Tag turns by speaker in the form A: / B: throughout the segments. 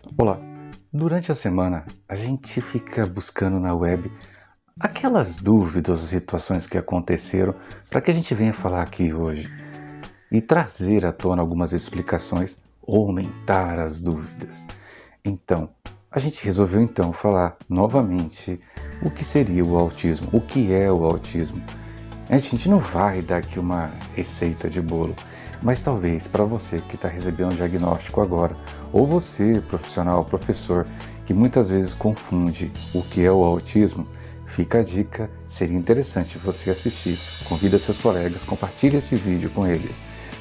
A: Olá! Durante a semana, a gente fica buscando na web aquelas dúvidas ou situações que aconteceram para que a gente venha falar aqui hoje e trazer à tona algumas explicações ou aumentar as dúvidas. Então, a gente resolveu falar novamente o que seria o autismo, o que é o autismo. A gente não vai dar aqui uma receita de bolo, mas talvez para você que está recebendo um diagnóstico agora, ou você, profissional, professor, que muitas vezes confunde o que é o autismo, fica a dica, seria interessante você assistir, convida seus colegas, compartilhe esse vídeo com eles.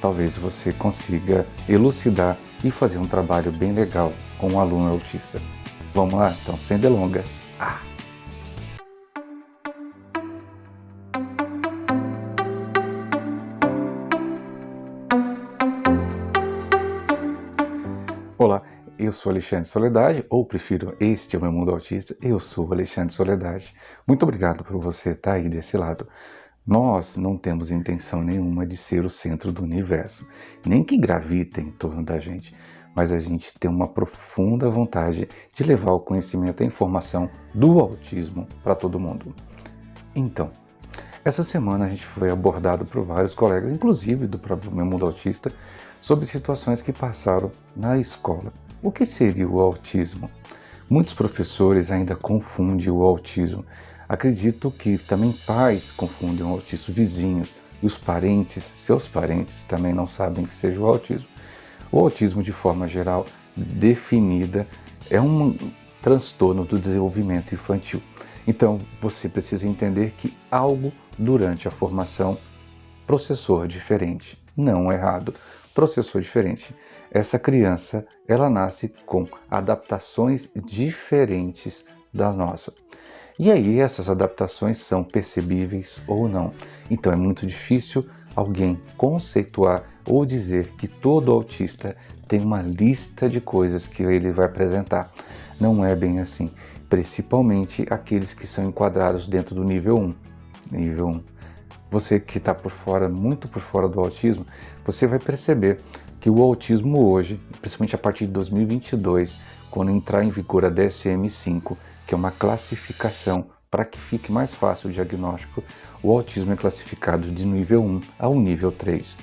A: Talvez você consiga elucidar e fazer um trabalho bem legal com um aluno autista. Vamos lá? Então, sem delongas. Olá, eu sou Alexandre Soledade, ou prefiro, este é o meu mundo autista, eu sou Alexandre Soledade. Muito obrigado por você estar aí desse lado. Nós não temos intenção nenhuma de ser o centro do universo, nem que gravita em torno da gente, mas a gente tem uma profunda vontade de levar o conhecimento e a informação do autismo para todo mundo. Então, essa semana a gente foi abordado por vários colegas, inclusive do próprio meu mundo autista, sobre situações que passaram na escola. O que seria o autismo? Muitos professores ainda confundem o autismo. Acredito que também pais confundem o autismo, vizinhos e os parentes, seus parentes também não sabem que seja o autismo. O autismo, de forma geral, definida, é um transtorno do desenvolvimento infantil. Então, você precisa entender que algo durante a formação processou diferente. Não errado, processou diferente. Essa criança, ela nasce com adaptações diferentes da nossa. E aí essas adaptações são percebíveis ou não. Então é muito difícil alguém conceituar ou dizer que todo autista tem uma lista de coisas que ele vai apresentar. Não é bem assim, principalmente aqueles que são enquadrados dentro do nível 1. Nível 1. Você que está por fora, muito por fora do autismo, você vai perceber que o autismo hoje, principalmente a partir de 2022, quando entrar em vigor a DSM-5, que é uma classificação para que fique mais fácil o diagnóstico, o autismo é classificado de nível 1 ao nível 3.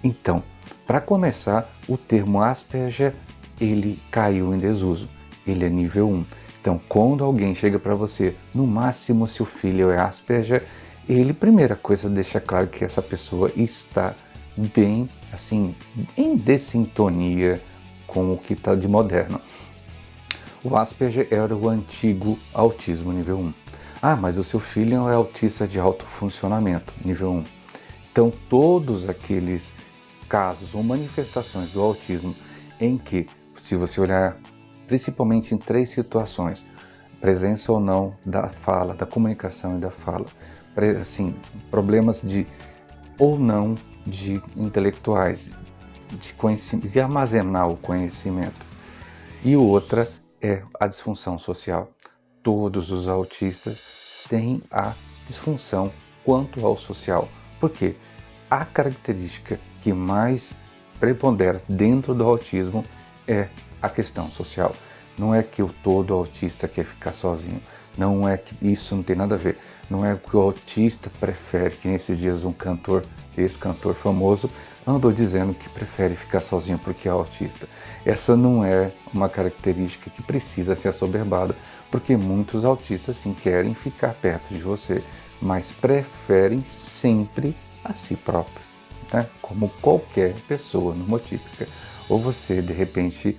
A: Então, para começar, o termo Asperger, ele caiu em desuso, ele é nível 1. Então, quando alguém chega para você, no máximo seu filho é Asperger, ele, primeira coisa, deixa claro que essa pessoa está bem, assim, em dessintonia com o que está de moderno. O Asperger era o antigo autismo nível 1. Ah, mas o seu filho é autista de alto funcionamento, nível 1. Então, todos aqueles casos ou manifestações do autismo em que, se você olhar principalmente em 3 situações, presença ou não da fala, da comunicação e da fala, assim, problemas de ou não de intelectuais, de conhecimento, de armazenar o conhecimento. E outra é a disfunção social. Todos os autistas têm a disfunção quanto ao social. Por quê? A característica que mais prepondera dentro do autismo é a questão social. Não é que o todo autista quer ficar sozinho. Não é que isso não tem nada a ver. Não é que o autista prefere, que nesses dias um cantor, ex-cantor famoso, andou dizendo que prefere ficar sozinho porque é autista. Essa não é uma característica que precisa ser assoberbada, porque muitos autistas sim querem ficar perto de você, mas preferem sempre a si próprio, né? Como qualquer pessoa normotípica. Ou você, de repente,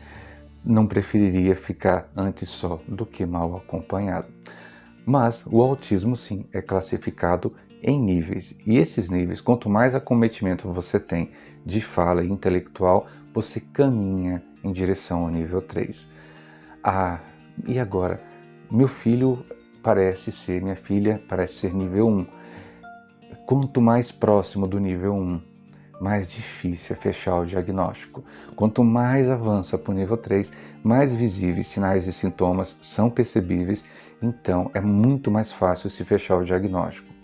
A: não preferiria ficar antes só do que mal acompanhado. Mas o autismo, sim, é classificado em níveis. E esses níveis, quanto mais acometimento você tem de fala intelectual, você caminha em direção ao nível 3. Ah, e agora? Meu filho parece ser, minha filha parece ser nível 1. Quanto mais próximo do nível 1, mais difícil é fechar o diagnóstico. Quanto mais avança para o nível 3, mais visíveis sinais e sintomas são percebíveis, então é muito mais fácil se fechar o diagnóstico.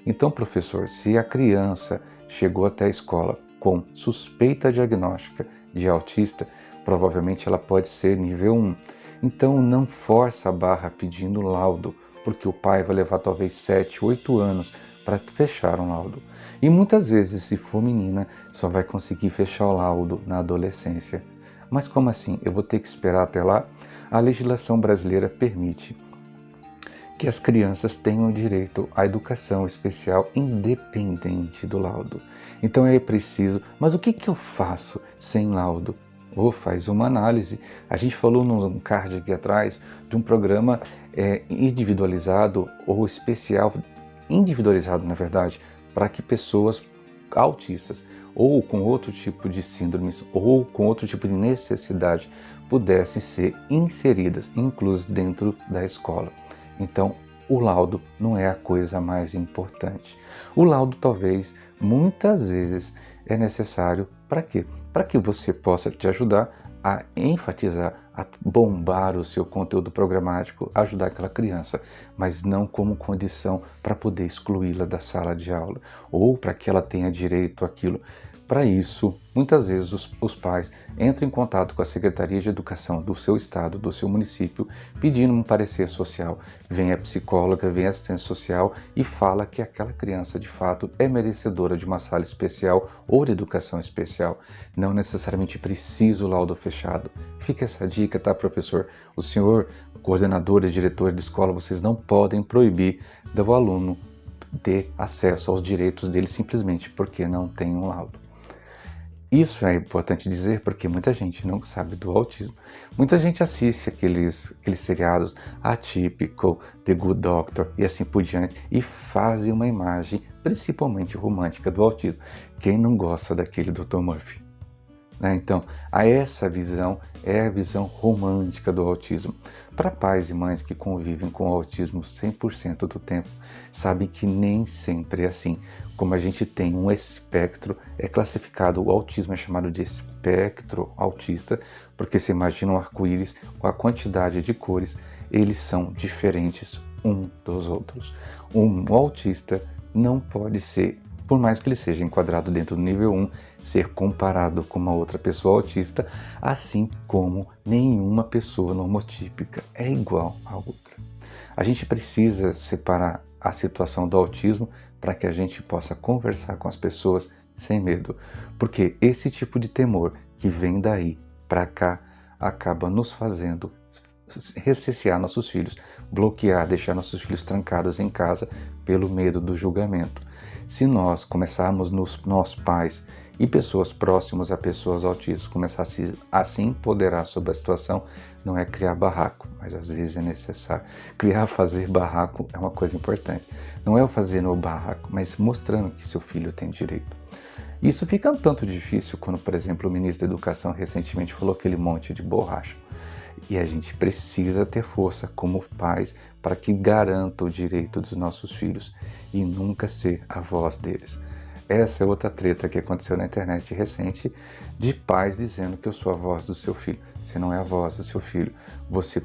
A: Então, professor, se a criança chegou até a escola com suspeita diagnóstica de autista, provavelmente ela pode ser nível 1. Então não força a barra pedindo laudo, porque o pai vai levar talvez 7, 8 anos para fechar um laudo. E muitas vezes, se for menina, só vai conseguir fechar o laudo na adolescência. Mas como assim? Eu vou ter que esperar até lá? A legislação brasileira permite que as crianças tenham direito à educação especial independente do laudo. Então é preciso, mas o que eu faço sem laudo? Ou faz uma análise. A gente falou num card aqui atrás de um programa individualizado ou especial, individualizado na verdade, para que pessoas autistas ou com outro tipo de síndromes ou com outro tipo de necessidade pudessem ser inseridas, incluso dentro da escola. Então, o laudo não é a coisa mais importante. O laudo, talvez, muitas vezes, é necessário para quê? Para que você possa te ajudar a enfatizar, a bombar o seu conteúdo programático, ajudar aquela criança, mas não como condição para poder excluí-la da sala de aula ou para que ela tenha direito àquilo. Para isso, muitas vezes os pais entram em contato com a Secretaria de Educação do seu estado, do seu município, pedindo um parecer social. Vem a psicóloga, vem a assistente social e fala que aquela criança de fato é merecedora de uma sala especial ou de educação especial. Não necessariamente precisa o laudo fechado. Fica essa dica, tá, professor? O senhor, coordenador e diretor de escola, vocês não podem proibir do aluno ter acesso aos direitos dele simplesmente porque não tem um laudo. Isso é importante dizer porque muita gente não sabe do autismo. Muita gente assiste aqueles seriados Atypical, The Good Doctor e assim por diante e fazem uma imagem principalmente romântica do autismo. Quem não gosta daquele Dr. Murphy? Então, essa visão é a visão romântica do autismo. Para pais e mães que convivem com o autismo 100% do tempo, sabem que nem sempre é assim. Como a gente tem um espectro, é classificado, o autismo é chamado de espectro autista, porque você imagina um arco-íris com a quantidade de cores, eles são diferentes um dos outros. Um autista não pode ser, por mais que ele seja enquadrado dentro do nível 1, ser comparado com uma outra pessoa autista, assim como nenhuma pessoa normotípica é igual a outra. A gente precisa separar a situação do autismo para que a gente possa conversar com as pessoas sem medo, porque esse tipo de temor que vem daí para cá acaba nos fazendo ressecear nossos filhos, bloquear, deixar nossos filhos trancados em casa pelo medo do julgamento. Se nós começarmos nós pais e pessoas próximas a pessoas autistas começarem a se empoderar sobre a situação, não é criar barraco, mas às vezes é necessário. Fazer barraco é uma coisa importante. Não é o fazer no barraco, mas mostrando que seu filho tem direito. Isso fica um tanto difícil quando, por exemplo, o ministro da Educação recentemente falou aquele monte de borracha. E a gente precisa ter força como pais para que garanta o direito dos nossos filhos e nunca ser a voz deles. Essa é outra treta que aconteceu na internet recente de pais dizendo que eu sou a voz do seu filho. Você não é a voz do seu filho. Você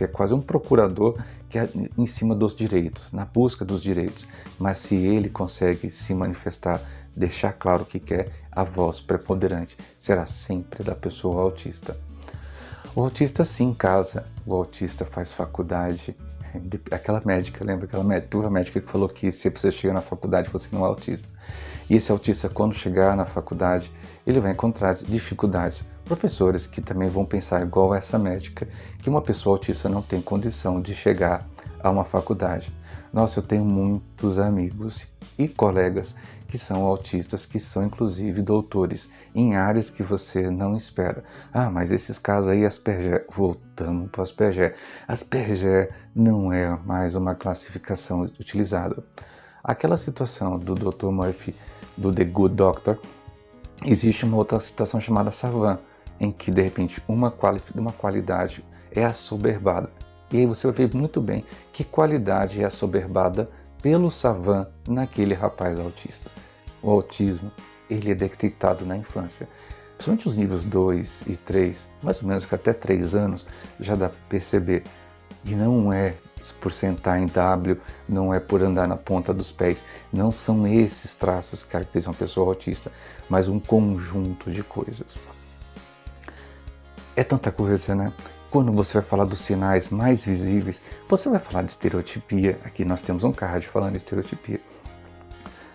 A: é quase um procurador que é em cima dos direitos, na busca dos direitos. Mas se ele consegue se manifestar, deixar claro o que quer, a voz preponderante será sempre da pessoa autista. O autista sim casa, o autista faz faculdade. Aquela médica, lembra aquela médica que falou que se você chega na faculdade você não é autista. E esse autista, quando chegar na faculdade, ele vai encontrar dificuldades. Professores que também vão pensar igual essa médica, que uma pessoa autista não tem condição de chegar a uma faculdade. Nossa, eu tenho muitos amigos e colegas que são autistas, que são inclusive doutores em áreas que você não espera. Ah, mas esses casos aí, Asperger, voltamos para Asperger. Asperger não é mais uma classificação utilizada. Aquela situação do Dr. Murphy, do The Good Doctor, existe uma outra situação chamada Savant, em que de repente uma qualidade é assoberbada. E aí você vai ver muito bem que qualidade é assoberbada pelo Savant naquele rapaz autista. O autismo, ele é detectado na infância. Principalmente os níveis 2 e 3, mais ou menos que até 3 anos, já dá para perceber. E não é por sentar em W, não é por andar na ponta dos pés. Não são esses traços que caracterizam uma pessoa autista, mas um conjunto de coisas. É tanta coisa, né? Quando você vai falar dos sinais mais visíveis, você vai falar de estereotipia. Aqui nós temos um card falando de estereotipia.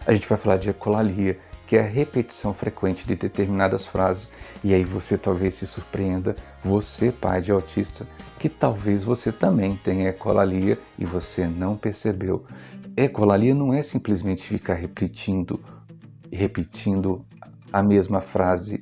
A: A gente vai falar de ecolalia, que é a repetição frequente de determinadas frases. E aí você talvez se surpreenda, você pai de autista, que talvez você também tenha ecolalia e você não percebeu. Ecolalia não é simplesmente ficar repetindo a mesma frase.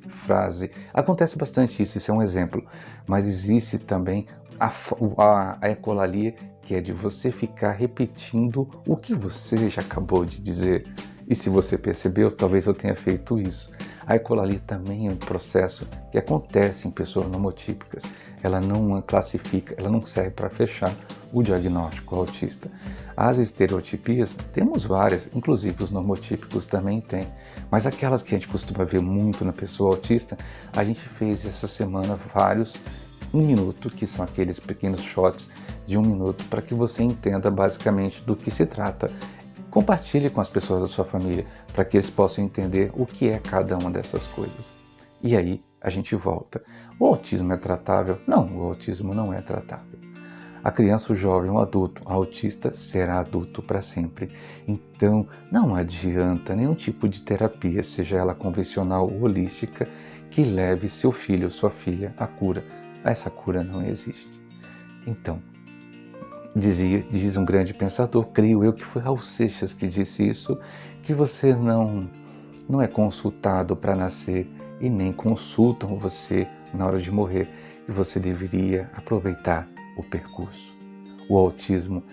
A: Acontece bastante isso é um exemplo. Mas existe também a ecolalia, que é de você ficar repetindo o que você já acabou de dizer. E se você percebeu, talvez eu tenha feito isso. A ecolalia também é um processo que acontece em pessoas nomotípicas. Ela não classifica, ela não serve para fechar o diagnóstico autista. As estereotipias, temos várias, inclusive os normotípicos também tem, mas aquelas que a gente costuma ver muito na pessoa autista, a gente fez essa semana vários 1 minuto, que são aqueles pequenos shots de 1 minuto, para que você entenda basicamente do que se trata. Compartilhe com as pessoas da sua família, para que eles possam entender o que é cada uma dessas coisas. E aí a gente volta. O autismo é tratável? Não, o autismo não é tratável. A criança, o jovem, o adulto, o autista será adulto para sempre. Então não adianta nenhum tipo de terapia, seja ela convencional ou holística, que leve seu filho ou sua filha à cura. Essa cura não existe. Então, diz um grande pensador, creio eu que foi Raul Seixas que disse isso, que você não é consultado para nascer e nem consultam você na hora de morrer, e você deveria aproveitar o percurso. O autismo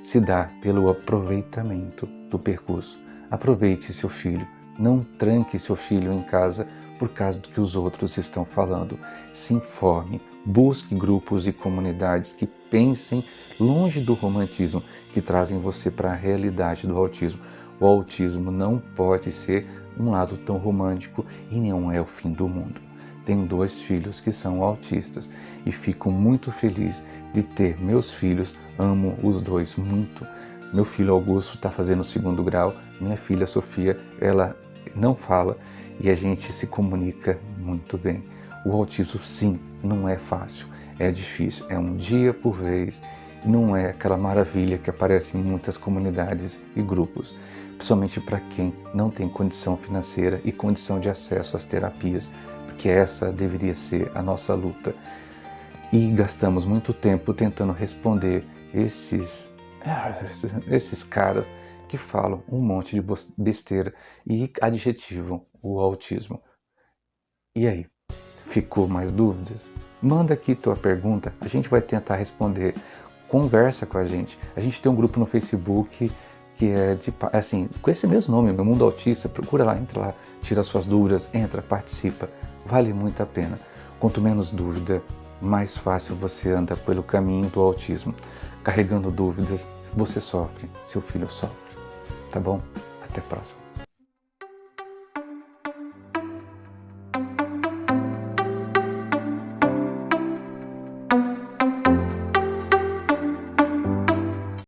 A: se dá pelo aproveitamento do percurso. Aproveite seu filho, não tranque seu filho em casa por causa do que os outros estão falando. Se informe, busque grupos e comunidades que pensem longe do romantismo, que trazem você para a realidade do autismo. O autismo não pode ser um lado tão romântico e não é o fim do mundo. Tenho 2 filhos que são autistas e fico muito feliz de ter meus filhos, amo os 2 muito. Meu filho Augusto está fazendo o 2º grau, minha filha Sofia, ela não fala e a gente se comunica muito bem. O autismo, sim, não é fácil, é difícil, é um dia por vez, não é aquela maravilha que aparece em muitas comunidades e grupos, principalmente para quem não tem condição financeira e condição de acesso às terapias, porque essa deveria ser a nossa luta. E gastamos muito tempo tentando responder esses caras que falam um monte de besteira e adjetivam o autismo. E aí, ficou mais dúvidas? Manda aqui tua pergunta, a gente vai tentar responder. Conversa com a gente. A gente tem um grupo no Facebook que é com esse mesmo nome, Meu Mundo Autista. Procura lá, entra lá, tira suas dúvidas, entra, participa. Vale muito a pena. Quanto menos dúvida, mais fácil você anda pelo caminho do autismo. Carregando dúvidas, você sofre, seu filho sofre. Tá bom? Até a próxima.